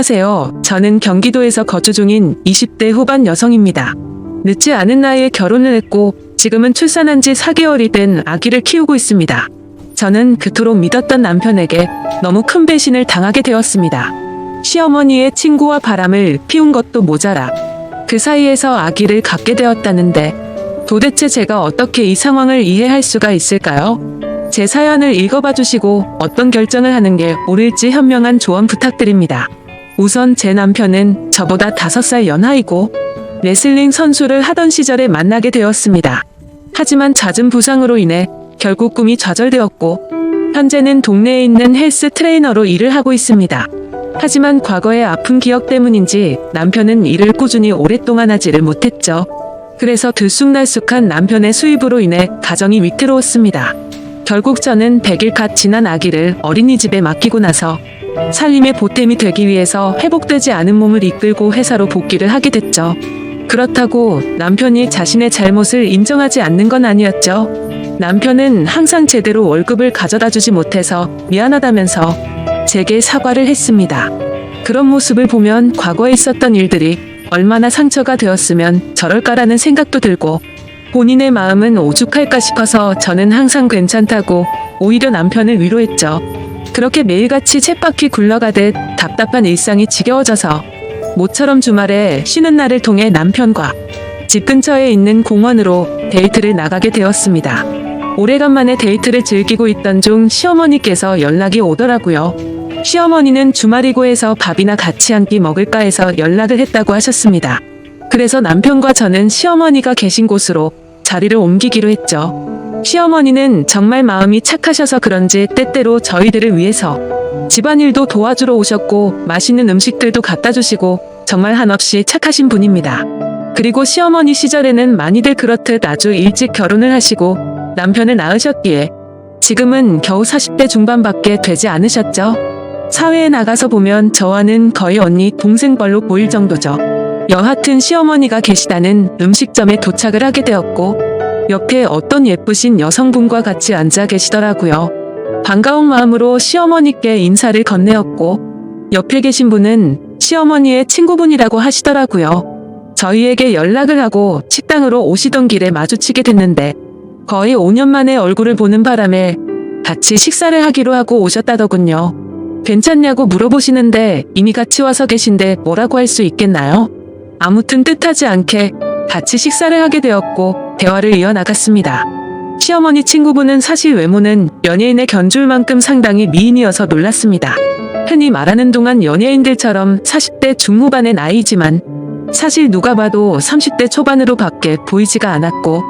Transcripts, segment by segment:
안녕하세요. 저는 경기도에서 거주 중인 20대 후반 여성입니다. 늦지 않은 나이에 결혼을 했고 지금은 출산한 지 4개월이 된 아기를 키우고 있습니다. 저는 그토록 믿었던 남편에게 너무 큰 배신을 당하게 되었습니다. 시어머니의 친구와 바람을 피운 것도 모자라 그 사이에서 아기를 갖게 되었다는데 도대체 제가 어떻게 이 상황을 이해할 수가 있을까요? 제 사연을 읽어봐 주시고 어떤 결정을 하는 게 옳을지 현명한 조언 부탁드립니다. 우선 제 남편은 저보다 5살 연하이고 레슬링 선수를 하던 시절에 만나게 되었습니다. 하지만 잦은 부상으로 인해 결국 꿈이 좌절되었고 현재는 동네에 있는 헬스 트레이너로 일을 하고 있습니다. 하지만 과거의 아픈 기억 때문인지 남편은 일을 꾸준히 오랫동안 하지를 못했죠. 그래서 들쑥날쑥한 남편의 수입으로 인해 가정이 위태로웠습니다. 결국 저는 100일 갓 지난 아기를 어린이집에 맡기고 나서 살림의 보탬이 되기 위해서 회복되지 않은 몸을 이끌고 회사로 복귀를 하게 됐죠. 그렇다고 남편이 자신의 잘못을 인정하지 않는 건 아니었죠. 남편은 항상 제대로 월급을 가져다 주지 못해서 미안하다면서 제게 사과를 했습니다. 그런 모습을 보면 과거에 있었던 일들이 얼마나 상처가 되었으면 저럴까라는 생각도 들고 본인의 마음은 오죽할까 싶어서 저는 항상 괜찮다고 오히려 남편을 위로했죠. 그렇게 매일같이 쳇바퀴 굴러가듯 답답한 일상이 지겨워져서 모처럼 주말에 쉬는 날을 통해 남편과 집 근처에 있는 공원으로 데이트를 나가게 되었습니다. 오래간만에 데이트를 즐기고 있던 중 시어머니께서 연락이 오더라고요. 시어머니는 주말이고 해서 밥이나 같이 한 끼 먹을까 해서 연락을 했다고 하셨습니다. 그래서 남편과 저는 시어머니가 계신 곳으로 자리를 옮기기로 했죠. 시어머니는 정말 마음이 착하셔서 그런지 때때로 저희들을 위해서 집안일도 도와주러 오셨고 맛있는 음식들도 갖다 주시고 정말 한없이 착하신 분입니다. 그리고 시어머니 시절에는 많이들 그렇듯 아주 일찍 결혼을 하시고 남편을 낳으셨기에 지금은 겨우 40대 중반밖에 되지 않으셨죠. 사회에 나가서 보면 저와는 거의 언니 동생벌로 보일 정도죠. 여하튼 시어머니가 계시다는 음식점에 도착을 하게 되었고 옆에 어떤 예쁘신 여성분과 같이 앉아 계시더라고요. 반가운 마음으로 시어머니께 인사를 건네었고 옆에 계신 분은 시어머니의 친구분이라고 하시더라고요. 저희에게 연락을 하고 식당으로 오시던 길에 마주치게 됐는데 거의 5년 만에 얼굴을 보는 바람에 같이 식사를 하기로 하고 오셨다더군요. 괜찮냐고 물어보시는데 이미 같이 와서 계신데 뭐라고 할 수 있겠나요? 아무튼 뜻하지 않게 같이 식사를 하게 되었고 대화를 이어나갔습니다. 시어머니 친구분은 사실 외모는 연예인의 견줄 만큼 상당히 미인이어서 놀랐습니다. 흔히 말하는 동안 연예인들처럼 40대 중후반의 나이지만 사실 누가 봐도 30대 초반으로 밖에 보이지가 않았고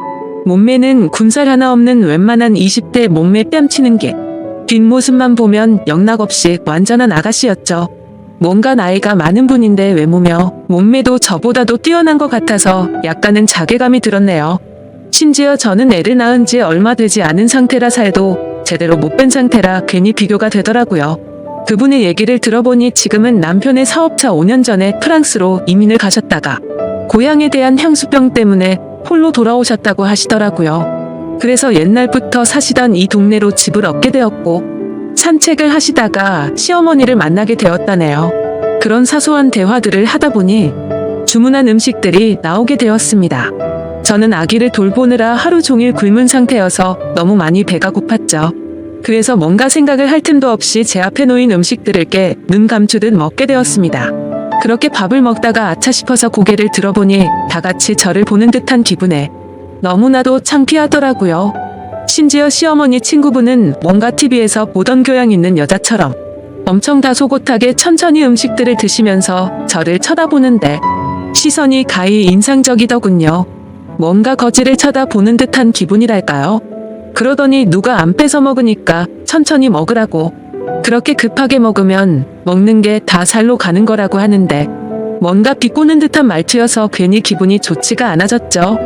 몸매는 군살 하나 없는 웬만한 20대 몸매 뺨치는 게 뒷모습만 보면 영락없이 완전한 아가씨였죠. 뭔가 나이가 많은 분인데 외모며 몸매도 저보다도 뛰어난 것 같아서 약간은 자괴감이 들었네요. 심지어 저는 애를 낳은 지 얼마 되지 않은 상태라 살도 제대로 못 뺀 상태라 괜히 비교가 되더라고요. 그분의 얘기를 들어보니 지금은 남편의 사업차 5년 전에 프랑스로 이민을 가셨다가 고향에 대한 향수병 때문에 홀로 돌아오셨다고 하시더라고요. 그래서 옛날부터 사시던 이 동네로 집을 얻게 되었고 산책을 하시다가 시어머니를 만나게 되었다네요. 그런 사소한 대화들을 하다 보니 주문한 음식들이 나오게 되었습니다. 저는 아기를 돌보느라 하루 종일 굶은 상태여서 너무 많이 배가 고팠죠. 그래서 뭔가 생각을 할 틈도 없이 제 앞에 놓인 음식들을 깨 눈 감추듯 먹게 되었습니다. 그렇게 밥을 먹다가 아차 싶어서 고개를 들어보니 다 같이 저를 보는 듯한 기분에 너무나도 창피하더라고요. 심지어 시어머니 친구분은 뭔가 TV에서 보던 교양 있는 여자처럼 엄청 다소곳하게 천천히 음식들을 드시면서 저를 쳐다보는데 시선이 가히 인상적이더군요. 뭔가 거지를 쳐다보는 듯한 기분이랄까요? 그러더니 누가 안 뺏어 먹으니까 천천히 먹으라고. 그렇게 급하게 먹으면 먹는 게 다 살로 가는 거라고 하는데 뭔가 비꼬는 듯한 말투여서 괜히 기분이 좋지가 않아졌죠.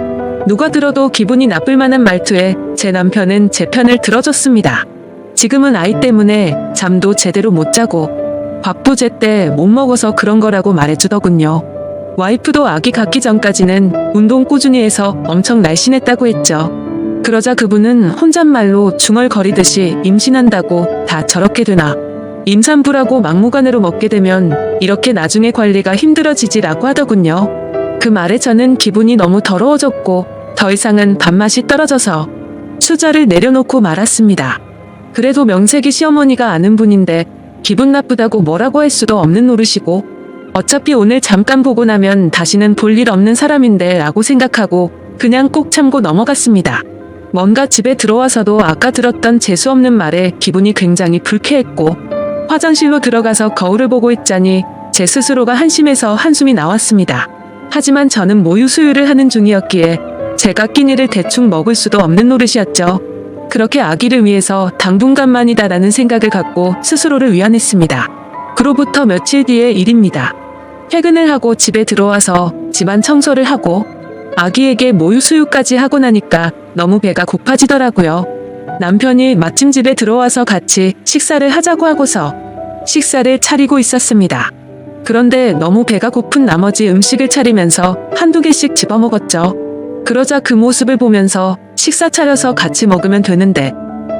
누가 들어도 기분이 나쁠 만한 말투에 제 남편은 제 편을 들어줬습니다. 지금은 아이 때문에 잠도 제대로 못 자고 밥도 제때 못 먹어서 그런 거라고 말해주더군요. 와이프도 아기 갖기 전까지는 운동 꾸준히 해서 엄청 날씬했다고 했죠. 그러자 그분은 혼잣말로 중얼거리듯이 임신한다고 다 저렇게 되나 임산부라고 막무가내로 먹게 되면 이렇게 나중에 관리가 힘들어지지라고 하더군요. 그 말에 저는 기분이 너무 더러워졌고 더 이상은 밥맛이 떨어져서 수저를 내려놓고 말았습니다. 그래도 명색이 시어머니가 아는 분인데 기분 나쁘다고 뭐라고 할 수도 없는 노릇이고 어차피 오늘 잠깐 보고 나면 다시는 볼 일 없는 사람인데 라고 생각하고 그냥 꼭 참고 넘어갔습니다. 뭔가 집에 들어와서도 아까 들었던 재수없는 말에 기분이 굉장히 불쾌했고 화장실로 들어가서 거울을 보고 있자니 제 스스로가 한심해서 한숨이 나왔습니다. 하지만 저는 모유 수유를 하는 중이었기에 제가 끼니를 대충 먹을 수도 없는 노릇이었죠. 그렇게 아기를 위해서 당분간만이다라는 생각을 갖고 스스로를 위안했습니다. 그로부터 며칠 뒤의 일입니다. 퇴근을 하고 집에 들어와서 집안 청소를 하고 아기에게 모유 수유까지 하고 나니까 너무 배가 고파지더라고요. 남편이 마침 집에 들어와서 같이 식사를 하자고 하고서 식사를 차리고 있었습니다. 그런데 너무 배가 고픈 나머지 음식을 차리면서 한두 개씩 집어먹었죠. 그러자 그 모습을 보면서 식사 차려서 같이 먹으면 되는데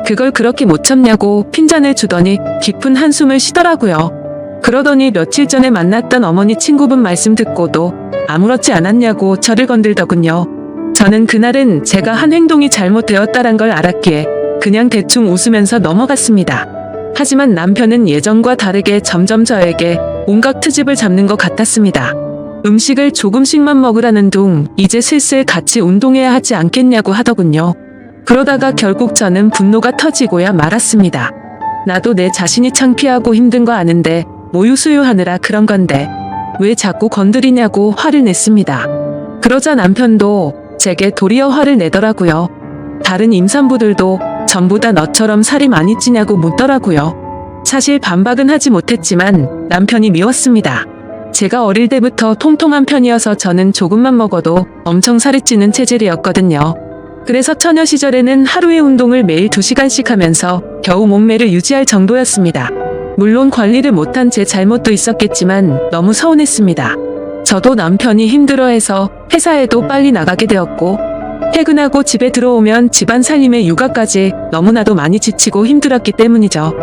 그걸 그렇게 못 참냐고 핀잔을 주더니 깊은 한숨을 쉬더라고요. 그러더니 며칠 전에 만났던 어머니 친구분 말씀 듣고도 아무렇지 않았냐고 저를 건들더군요. 저는 그날은 제가 한 행동이 잘못되었다란 걸 알았기에 그냥 대충 웃으면서 넘어갔습니다. 하지만 남편은 예전과 다르게 점점 저에게 온갖 트집을 잡는 것 같았습니다. 음식을 조금씩만 먹으라는 둥 이제 슬슬 같이 운동해야 하지 않겠냐고 하더군요. 그러다가 결국 저는 분노가 터지고야 말았습니다. 나도 내 자신이 창피하고 힘든 거 아는데 모유 수유하느라 그런 건데 왜 자꾸 건드리냐고 화를 냈습니다. 그러자 남편도 제게 도리어 화를 내더라고요. 다른 임산부들도 전부 다 너처럼 살이 많이 찌냐고 묻더라고요. 사실 반박은 하지 못했지만 남편이 미웠습니다. 제가 어릴 때부터 통통한 편이어서 저는 조금만 먹어도 엄청 살이 찌는 체질이었거든요. 그래서 처녀 시절에는 하루에 운동을 매일 2시간씩 하면서 겨우 몸매를 유지할 정도였습니다. 물론 관리를 못한 제 잘못도 있었겠지만 너무 서운했습니다. 저도 남편이 힘들어해서 회사에도 빨리 나가게 되었고 퇴근하고 집에 들어오면 집안 살림에 육아까지 너무나도 많이 지치고 힘들었기 때문이죠.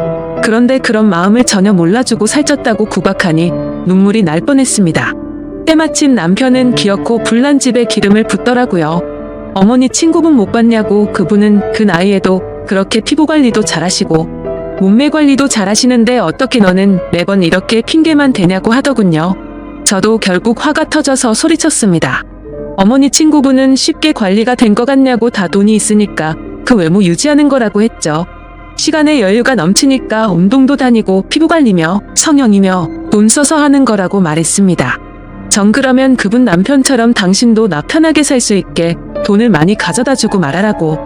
그런데 그런 마음을 전혀 몰라주고 살쪘다고 구박하니 눈물이 날 뻔했습니다. 때마침 남편은 기어코 불난 집에 기름을 붓더라고요. 어머니 친구분 못 봤냐고 그분은 그 나이에도 그렇게 피부 관리도 잘하시고 몸매 관리도 잘하시는데 어떻게 너는 매번 이렇게 핑계만 대냐고 하더군요. 저도 결국 화가 터져서 소리쳤습니다. 어머니 친구분은 쉽게 관리가 된 것 같냐고 다 돈이 있으니까 그 외모 유지하는 거라고 했죠. 시간에 여유가 넘치니까 운동도 다니고 피부 관리며 성형이며 돈 써서 하는 거라고 말했습니다. 전 그러면 그분 남편처럼 당신도 나 편하게 살 수 있게 돈을 많이 가져다 주고 말하라고.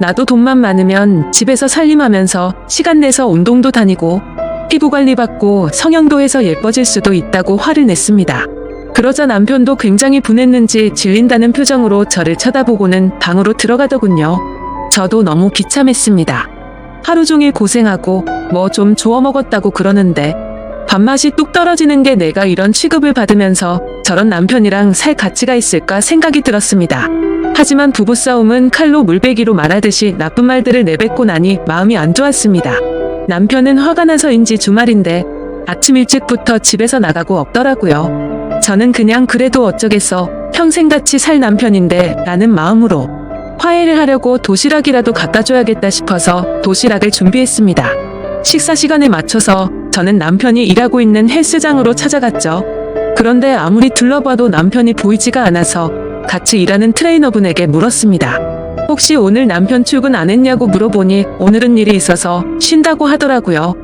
나도 돈만 많으면 집에서 살림하면서 시간 내서 운동도 다니고 피부 관리 받고 성형도 해서 예뻐질 수도 있다고 화를 냈습니다. 그러자 남편도 굉장히 분했는지 질린다는 표정으로 저를 쳐다보고는 방으로 들어가더군요. 저도 너무 비참했습니다. 하루 종일 고생하고 뭐 좀 주워 먹었다고 그러는데 밥맛이 뚝 떨어지는 게 내가 이런 취급을 받으면서 저런 남편이랑 살 가치가 있을까 생각이 들었습니다. 하지만 부부싸움은 칼로 물베기로 말하듯이 나쁜 말들을 내뱉고 나니 마음이 안 좋았습니다. 남편은 화가 나서인지 주말인데 아침 일찍부터 집에서 나가고 없더라고요. 저는 그냥 그래도 어쩌겠어 평생같이 살 남편인데 라는 마음으로 화해를 하려고 도시락이라도 갖다 줘야겠다 싶어서 도시락을 준비했습니다. 식사 시간에 맞춰서 저는 남편이 일하고 있는 헬스장으로 찾아갔죠. 그런데 아무리 둘러봐도 남편이 보이지가 않아서 같이 일하는 트레이너분에게 물었습니다. 혹시 오늘 남편 출근 안 했냐고 물어보니 오늘은 일이 있어서 쉰다고 하더라고요.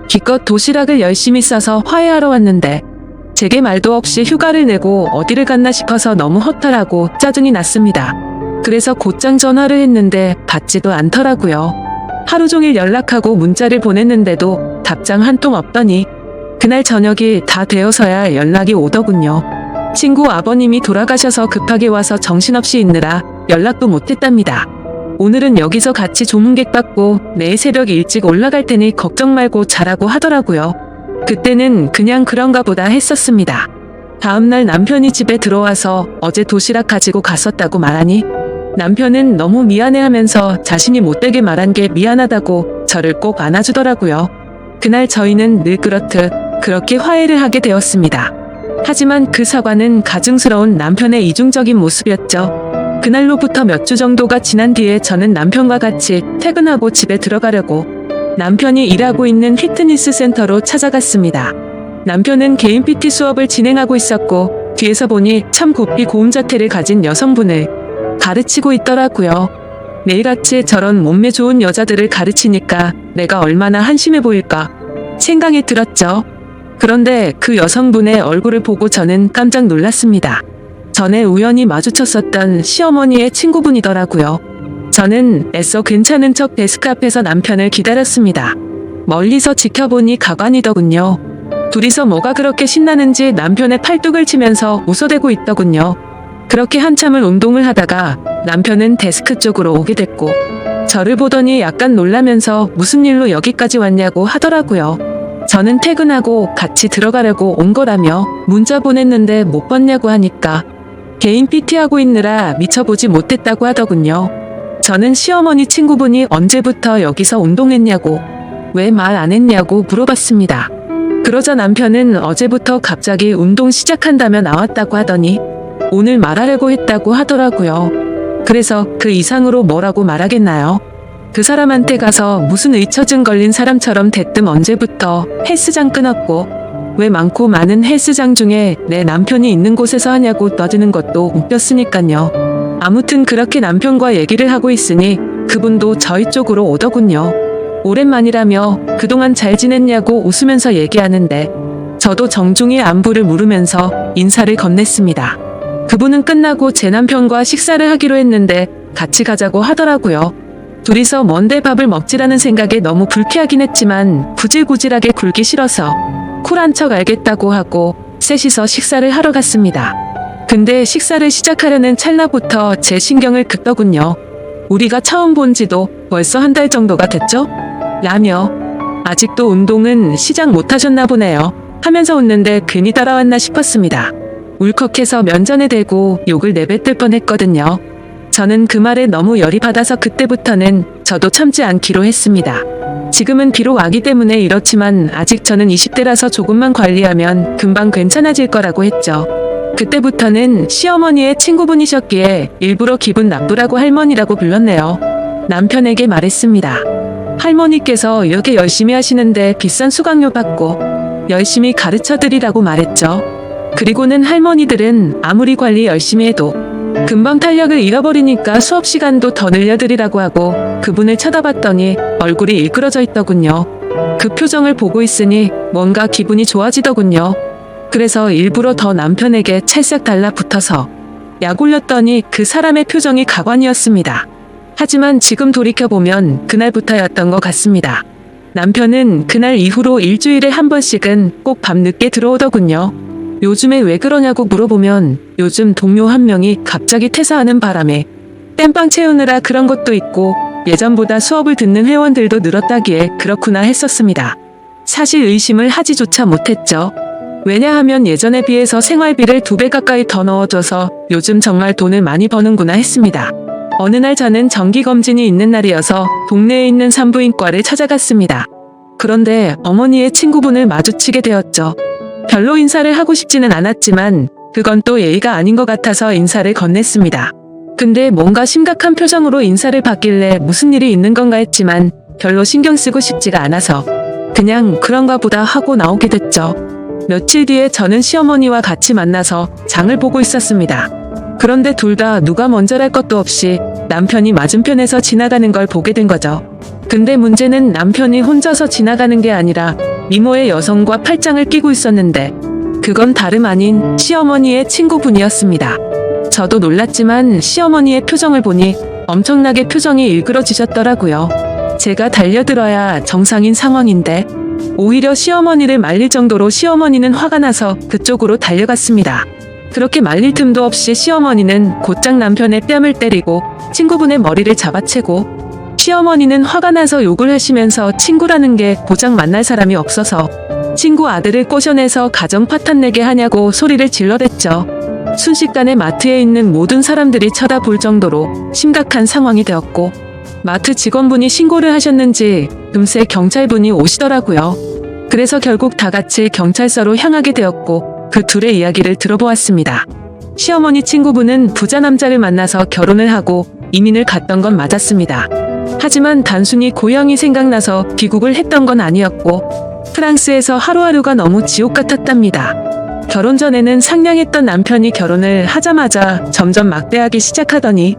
기껏 도시락을 열심히 싸서 화해하러 왔는데 제게 말도 없이 휴가를 내고 어디를 갔나 싶어서 너무 허탈하고 짜증이 났습니다. 그래서 곧장 전화를 했는데 받지도 않더라고요. 하루 종일 연락하고 문자를 보냈는데도 답장 한 통 없더니 그날 저녁이 다 되어서야 연락이 오더군요. 친구 아버님이 돌아가셔서 급하게 와서 정신없이 있느라 연락도 못했답니다. 오늘은 여기서 같이 조문객 받고 내일 새벽 일찍 올라갈 테니 걱정 말고 자라고 하더라고요. 그때는 그냥 그런가 보다 했었습니다. 다음날 남편이 집에 들어와서 어제 도시락 가지고 갔었다고 말하니 남편은 너무 미안해하면서 자신이 못되게 말한 게 미안하다고 저를 꼭 안아주더라고요. 그날 저희는 늘 그렇듯 그렇게 화해를 하게 되었습니다. 하지만 그 사과는 가증스러운 남편의 이중적인 모습이었죠. 그날로부터 몇 주 정도가 지난 뒤에 저는 남편과 같이 퇴근하고 집에 들어가려고 남편이 일하고 있는 피트니스 센터로 찾아갔습니다. 남편은 개인 PT 수업을 진행하고 있었고 뒤에서 보니 참 곱비 고운 자태를 가진 여성분을 가르치고 있더라고요. 매일같이 저런 몸매 좋은 여자들을 가르치니까 내가 얼마나 한심해 보일까 생각이 들었죠. 그런데 그 여성분의 얼굴을 보고 저는 깜짝 놀랐습니다. 전에 우연히 마주쳤었던 시어머니의 친구분이더라고요. 저는 애써 괜찮은 척 데스크 앞에서 남편을 기다렸습니다. 멀리서 지켜보니 가관이더군요. 둘이서 뭐가 그렇게 신나는지 남편의 팔뚝을 치면서 웃어대고 있더군요. 그렇게 한참을 운동을 하다가 남편은 데스크 쪽으로 오게 됐고 저를 보더니 약간 놀라면서 무슨 일로 여기까지 왔냐고 하더라고요. 저는 퇴근하고 같이 들어가려고 온 거라며 문자 보냈는데 못 봤냐고 하니까 개인 PT하고 있느라 미쳐보지 못했다고 하더군요. 저는 시어머니 친구분이 언제부터 여기서 운동했냐고 왜 말 안 했냐고 물어봤습니다. 그러자 남편은 어제부터 갑자기 운동 시작한다며 나왔다고 하더니 오늘 말하려고 했다고 하더라고요. 그래서 그 이상으로 뭐라고 말하겠나요? 그 사람한테 가서 무슨 의처증 걸린 사람처럼 대뜸 언제부터 헬스장 끊었고 왜 많고 많은 헬스장 중에 내 남편이 있는 곳에서 하냐고 떠드는 것도 웃겼으니까요. 아무튼 그렇게 남편과 얘기를 하고 있으니 그분도 저희 쪽으로 오더군요. 오랜만이라며 그동안 잘 지냈냐고 웃으면서 얘기하는데 저도 정중히 안부를 물으면서 인사를 건넸습니다. 그분은 끝나고 제 남편과 식사를 하기로 했는데 같이 가자고 하더라고요. 둘이서 뭔데 밥을 먹지라는 생각에 너무 불쾌하긴 했지만 구질구질하게 굴기 싫어서 쿨한 척 알겠다고 하고 셋이서 식사를 하러 갔습니다. 근데 식사를 시작하려는 찰나부터 제 신경을 긋더군요. 우리가 처음 본 지도 벌써 한 달 정도가 됐죠? 라며 아직도 운동은 시작 못하셨나 보네요 하면서 웃는데 괜히 따라왔나 싶었습니다. 울컥해서 면전에 대고 욕을 내뱉을 뻔했거든요. 저는 그 말에 너무 열이 받아서 그때부터는 저도 참지 않기로 했습니다. 지금은 비록 아기 때문에 이렇지만 아직 저는 20대라서 조금만 관리하면 금방 괜찮아질 거라고 했죠. 그때부터는 시어머니의 친구분이셨기에 일부러 기분 나쁘라고 할머니라고 불렀네요. 남편에게 말했습니다. 할머니께서 이렇게 열심히 하시는데 비싼 수강료 받고 열심히 가르쳐드리라고 말했죠. 그리고는 할머니들은 아무리 관리 열심히 해도 금방 탄력을 잃어버리니까 수업 시간도 더 늘려드리라고 하고 그분을 쳐다봤더니 얼굴이 일그러져 있더군요. 그 표정을 보고 있으니 뭔가 기분이 좋아지더군요. 그래서 일부러 더 남편에게 찰싹 달라붙어서 약 올렸더니 그 사람의 표정이 가관이었습니다. 하지만 지금 돌이켜보면 그날부터였던 것 같습니다. 남편은 그날 이후로 일주일에 한 번씩은 꼭 밤늦게 들어오더군요. 요즘에 왜 그러냐고 물어보면 요즘 동료 한 명이 갑자기 퇴사하는 바람에 땜빵 채우느라 그런 것도 있고 예전보다 수업을 듣는 회원들도 늘었다기에 그렇구나 했었습니다. 사실 의심을 하지조차 못했죠. 왜냐하면 예전에 비해서 생활비를 2배 가까이 더 넣어줘서 요즘 정말 돈을 많이 버는구나 했습니다. 어느 날 저는 정기검진이 있는 날이어서 동네에 있는 산부인과를 찾아갔습니다. 그런데 어머니의 친구분을 마주치게 되었죠. 별로 인사를 하고 싶지는 않았지만 그건 또 예의가 아닌 것 같아서 인사를 건넸습니다. 근데 뭔가 심각한 표정으로 인사를 받길래 무슨 일이 있는 건가 했지만 별로 신경 쓰고 싶지가 않아서 그냥 그런가 보다 하고 나오게 됐죠. 며칠 뒤에 저는 시어머니와 같이 만나서 장을 보고 있었습니다. 그런데 둘 다 누가 먼저랄 것도 없이 남편이 맞은편에서 지나가는 걸 보게 된 거죠. 근데 문제는 남편이 혼자서 지나가는 게 아니라 미모의 여성과 팔짱을 끼고 있었는데 그건 다름 아닌 시어머니의 친구분이었습니다. 저도 놀랐지만 시어머니의 표정을 보니 엄청나게 표정이 일그러지셨더라고요. 제가 달려들어야 정상인 상황인데 오히려 시어머니를 말릴 정도로 시어머니는 화가 나서 그쪽으로 달려갔습니다. 그렇게 말릴 틈도 없이 시어머니는 곧장 남편의 뺨을 때리고 친구분의 머리를 잡아채고 시어머니는 화가 나서 욕을 하시면서 친구라는 게 고작 만날 사람이 없어서 친구 아들을 꼬셔내서 가정 파탄 내게 하냐고 소리를 질러댔죠. 순식간에 마트에 있는 모든 사람들이 쳐다볼 정도로 심각한 상황이 되었고 마트 직원분이 신고를 하셨는지 금세 경찰분이 오시더라고요. 그래서 결국 다 같이 경찰서로 향하게 되었고 그 둘의 이야기를 들어보았습니다. 시어머니 친구분은 부자 남자를 만나서 결혼을 하고 이민을 갔던 건 맞았습니다. 하지만 단순히 고향이 생각나서 귀국을 했던 건 아니었고 프랑스에서 하루하루가 너무 지옥 같았답니다. 결혼 전에는 상냥했던 남편이 결혼을 하자마자 점점 막대하기 시작하더니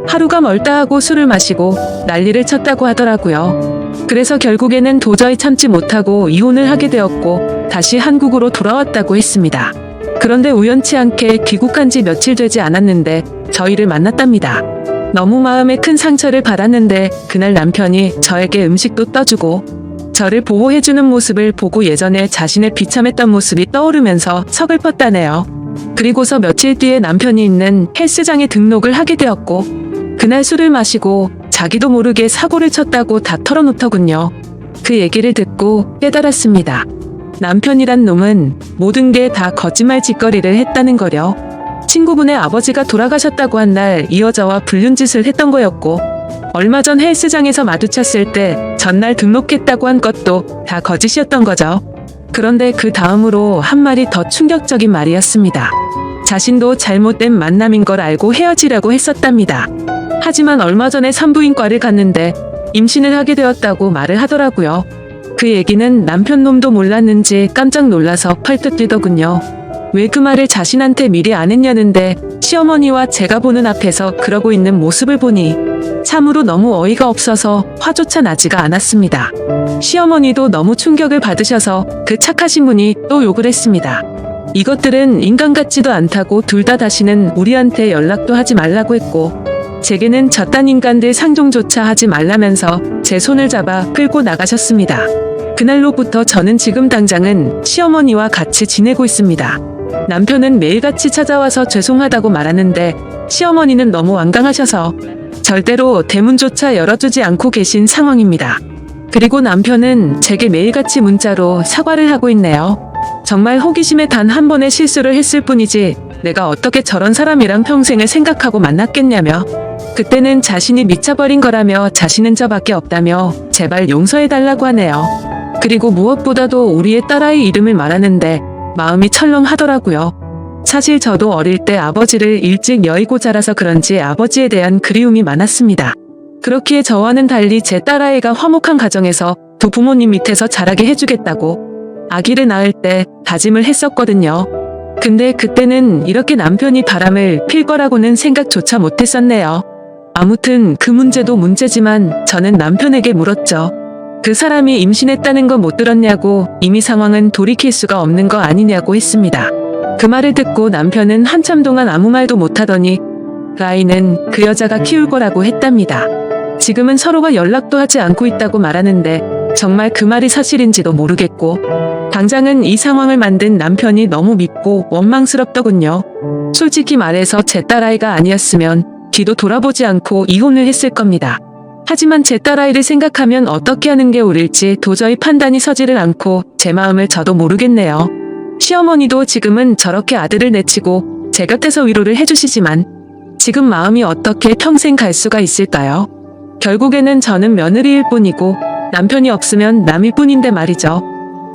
하루가 멀다 하고 술을 마시고 난리를 쳤다고 하더라고요. 그래서 결국에는 도저히 참지 못하고 이혼을 하게 되었고 다시 한국으로 돌아왔다고 했습니다. 그런데 우연치 않게 귀국한 지 며칠 되지 않았는데 저희를 만났답니다. 너무 마음에 큰 상처를 받았는데 그날 남편이 저에게 음식도 떠주고 저를 보호해주는 모습을 보고 예전에 자신의 비참했던 모습이 떠오르면서 서글펐다네요. 그리고서 며칠 뒤에 남편이 있는 헬스장에 등록을 하게 되었고 그날 술을 마시고 자기도 모르게 사고를 쳤다고 다 털어놓더군요. 그 얘기를 듣고 깨달았습니다. 남편이란 놈은 모든 게 다 거짓말 짓거리를 했다는 거려. 친구분의 아버지가 돌아가셨다고 한 날 이 여자와 불륜짓을 했던 거였고 얼마 전 헬스장에서 마주쳤을 때 전날 등록했다고 한 것도 다 거짓이었던 거죠. 그런데 그 다음으로 한 말이 더 충격적인 말이었습니다. 자신도 잘못된 만남인 걸 알고 헤어지라고 했었답니다. 하지만 얼마 전에 산부인과를 갔는데 임신을 하게 되었다고 말을 하더라고요. 그 얘기는 남편 놈도 몰랐는지 깜짝 놀라서 펄떡 뛰더군요. 왜 그 말을 자신한테 미리 안 했냐는데 시어머니와 제가 보는 앞에서 그러고 있는 모습을 보니 참으로 너무 어이가 없어서 화조차 나지가 않았습니다. 시어머니도 너무 충격을 받으셔서 그 착하신 분이 또 욕을 했습니다. 이것들은 인간 같지도 않다고 둘 다 다시는 우리한테 연락도 하지 말라고 했고 제게는 저딴 인간들 상종조차 하지 말라면서 제 손을 잡아 끌고 나가셨습니다. 그날로부터 저는 지금 당장은 시어머니와 같이 지내고 있습니다. 남편은 매일같이 찾아와서 죄송하다고 말하는데 시어머니는 너무 완강하셔서 절대로 대문조차 열어주지 않고 계신 상황입니다. 그리고 남편은 제게 매일같이 문자로 사과를 하고 있네요. 정말 호기심에 단 한 번의 실수를 했을 뿐이지 내가 어떻게 저런 사람이랑 평생을 생각하고 만났겠냐며 그때는 자신이 미쳐버린 거라며 자신은 저밖에 없다며 제발 용서해달라고 하네요. 그리고 무엇보다도 우리의 딸아이 이름을 말하는데 마음이 철렁하더라고요. 사실 저도 어릴 때 아버지를 일찍 여의고 자라서 그런지 아버지에 대한 그리움이 많았습니다. 그렇기에 저와는 달리 제 딸아이가 화목한 가정에서 두 부모님 밑에서 자라게 해주겠다고 아기를 낳을 때 다짐을 했었거든요. 근데 그때는 이렇게 남편이 바람을 필 거라고는 생각조차 못했었네요. 아무튼 그 문제도 문제지만 저는 남편에게 물었죠. 그 사람이 임신했다는 거 못 들었냐고 이미 상황은 돌이킬 수가 없는 거 아니냐고 했습니다. 그 말을 듣고 남편은 한참 동안 아무 말도 못하더니 그 아이는 그 여자가 키울 거라고 했답니다. 지금은 서로가 연락도 하지 않고 있다고 말하는데 정말 그 말이 사실인지도 모르겠고 당장은 이 상황을 만든 남편이 너무 밉고 원망스럽더군요. 솔직히 말해서 제 딸아이가 아니었으면 뒤도 돌아보지 않고 이혼을 했을 겁니다. 하지만 제 딸아이를 생각하면 어떻게 하는 게 옳을지 도저히 판단이 서지를 않고 제 마음을 저도 모르겠네요. 시어머니도 지금은 저렇게 아들을 내치고 제 곁에서 위로를 해주시지만 지금 마음이 어떻게 평생 갈 수가 있을까요? 결국에는 저는 며느리일 뿐이고 남편이 없으면 남일 뿐인데 말이죠.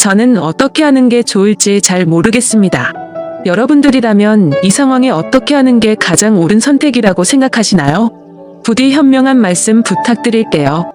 저는 어떻게 하는 게 좋을지 잘 모르겠습니다. 여러분들이라면 이 상황에 어떻게 하는 게 가장 옳은 선택이라고 생각하시나요? 부디 현명한 말씀 부탁드릴게요.